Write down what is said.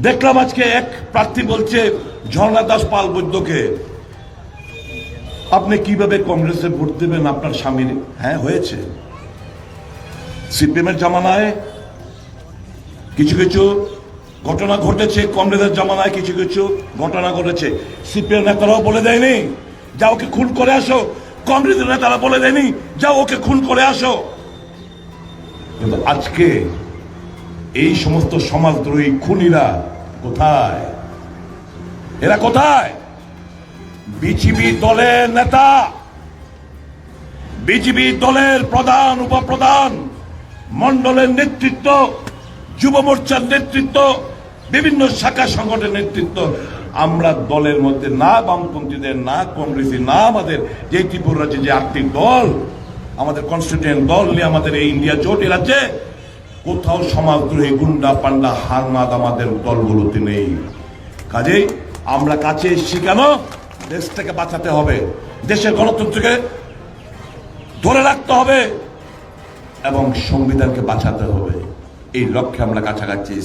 দেখলাম আজকে এক প্রার্থী বলছে ঝর্ণা দাস পাল বৈদ্যকে, আপনি কিভাবে কংগ্রেসে ভোট দেবেন আপনার স্বামীর? হ্যাঁ, হয়েছে। সিপিএমের জামানায় কিছু কিছু ঘটনা ঘটেছে, কংগ্রেসের জামানায় কিছু কিছু ঘটনা ঘটেছে। সিপিএম নেতারাও বলে দেয়নি যা ওকে খুন করে আসো, কংগ্রেসের নেতারা বলে দেয়নি যা ওকে খুন করে আসো। কিন্তু আজকে এই সমস্ত সমাজদ্রোহী খুনিরা কোথায়? এরা কোথায়? বিজেপি দলের নেতা, বিজেপি দলের প্রধান, উপপ্রধান, মন্ডলের নেতৃত্ব, যুব মোর্চার নেতৃত্ব, বিভিন্ন শাখা সংগঠনের নেতৃত্ব। আমরা দলের মধ্যে না বামপন্থীদের, না কংগ্রেসী, না আমাদের যে ত্রিপুরা রাজ্যে যে 8টি দল, আমাদের কনস্টিটিউয়েন্ট দল নিয়ে আমাদের এই ইন্ডিয়া জোট রাজ্যে কোথাও সমাজদ্রোহী গুন্ডা পান্ডা হারমাদ আমাদের দলগুলোতে নেই। কাজেই আমরা কাছে এসেছি কেন? দেশটাকে বাঁচাতে হবে, দেশের গণতন্ত্রকে ধরে রাখতে হবে এবং সংবিধানকে বাঁচাতে হবে। এই লক্ষ্যে আমরা কাছাকাছি।